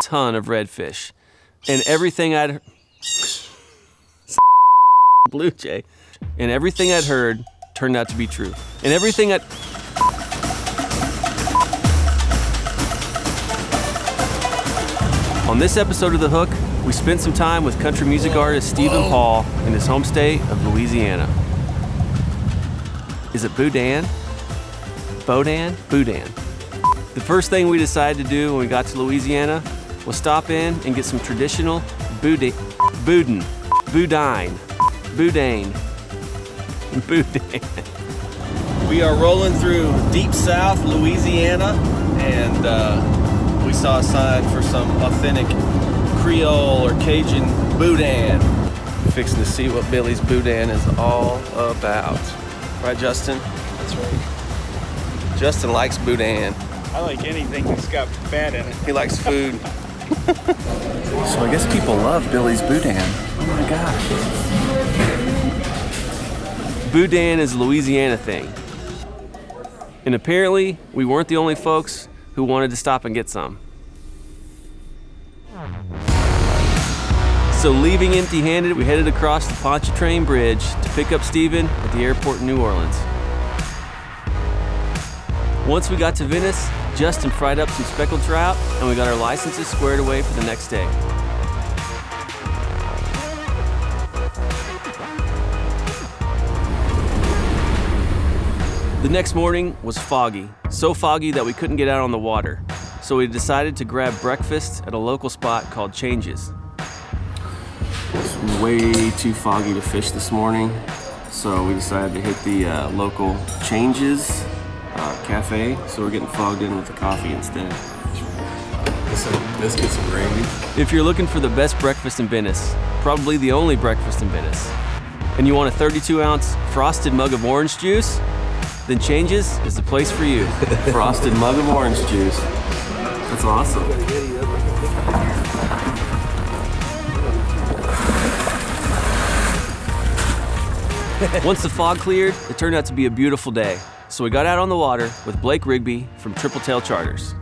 ton of redfish. And everything I'd... Blue jay. And everything I'd heard turned out to be true. And everything I'd... On this episode of The Hook, we spent some time with country music artist Stephen Paul in his home state of Louisiana. Is it Boudin? Boudin? Boudin. The first thing we decided to do when we got to Louisiana was stop in and get some traditional Boudin. We are rolling through deep south Louisiana, and we saw a sign for some authentic Creole or Cajun Boudin. Fixing to see what Billy's Boudin is all about. Right, Justin? That's right. Justin likes Boudin. I like anything that's got fat in it. He likes food. So I guess people love Billy's Boudin. Oh my gosh. Boudin is a Louisiana thing. And apparently, we weren't the only folks who wanted to stop and get some. So leaving empty-handed, we headed across the Pontchartrain Bridge to pick up Stephen at the airport in New Orleans. Once we got to Venice, Justin fried up some speckled trout, and we got our licenses squared away for the next day. The next morning was foggy, so foggy that we couldn't get out on the water. So we decided to grab breakfast at a local spot called Changes. It's way too foggy to fish this morning, so we decided to hit the local Changes cafe, so we're getting fogged in with the coffee instead. Some biscuits and gravy. If you're looking for the best breakfast in Venice, probably the only breakfast in Venice, and you want a 32-ounce frosted mug of orange juice, then Changes is the place for you. Frosted mug of orange juice. That's awesome. Once the fog cleared, it turned out to be a beautiful day. So we got out on the water with Blake Rigby from Triple Tail Charters.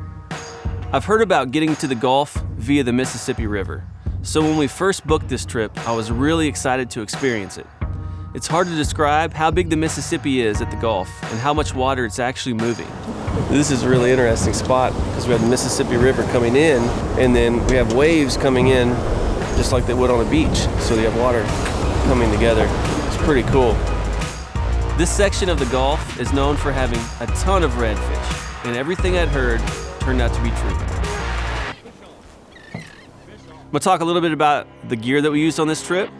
I've heard about getting to the Gulf via the Mississippi River. So when we first booked this trip, I was really excited to experience it. It's hard to describe how big the Mississippi is at the Gulf and how much water it's actually moving. This is a really interesting spot because we have the Mississippi River coming in, and then we have waves coming in just like they would on a beach. So you have water coming together. It's pretty cool. This section of the Gulf is known for having a ton of redfish, and everything I'd heard turned out to be true. I'm gonna talk a little bit about the gear that we used on this trip.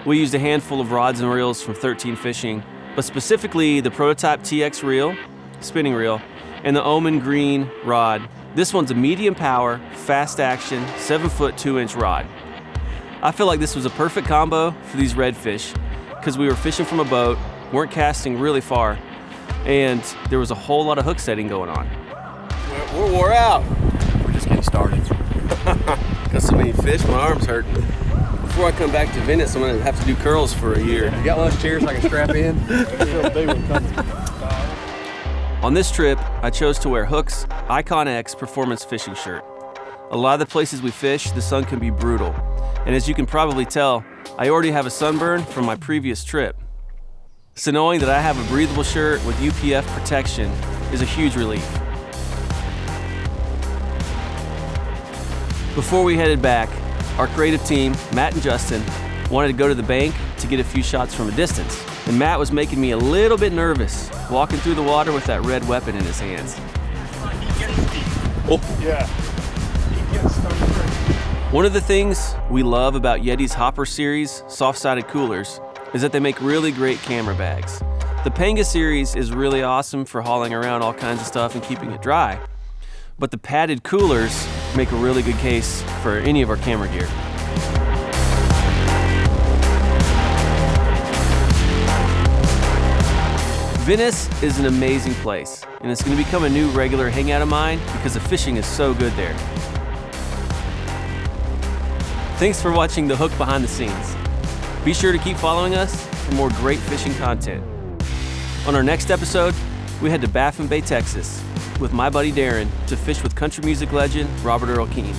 We used a handful of rods and reels from 13 Fishing, but specifically the prototype TX reel, spinning reel, and the Omen Green rod. This one's a medium power, fast action, 7-foot 2-inch rod. I feel like this was a perfect combo for these redfish because we were fishing from a boat, weren't casting really far, and there was a whole lot of hook setting going on. We're wore out. We're just getting started. Got so many fish, my arm's hurting. Before I come back to Venice, I'm gonna have to do curls for a year. You got one of those chairs I can strap in? On this trip, I chose to wear Hook's Icon X Performance Fishing Shirt. A lot of the places we fish, the sun can be brutal. And as you can probably tell, I already have a sunburn from my previous trip. So knowing that I have a breathable shirt with UPF protection is a huge relief. Before we headed back, our creative team, Matt and Justin, wanted to go to the bank to get a few shots from a distance. And Matt was making me a little bit nervous, walking through the water with that red weapon in his hands. Oh. Yeah. One of the things we love about Yeti's Hopper Series soft-sided coolers is that they make really great camera bags. The Panga series is really awesome for hauling around all kinds of stuff and keeping it dry. But the padded coolers make a really good case for any of our camera gear. Venice is an amazing place, and it's going to become a new regular hangout of mine because the fishing is so good there. Thanks for watching The Hook Behind the Scenes. Be sure to keep following us for more great fishing content. On our next episode, we head to Baffin Bay, Texas, with my buddy Darren to fish with country music legend Robert Earl Keen.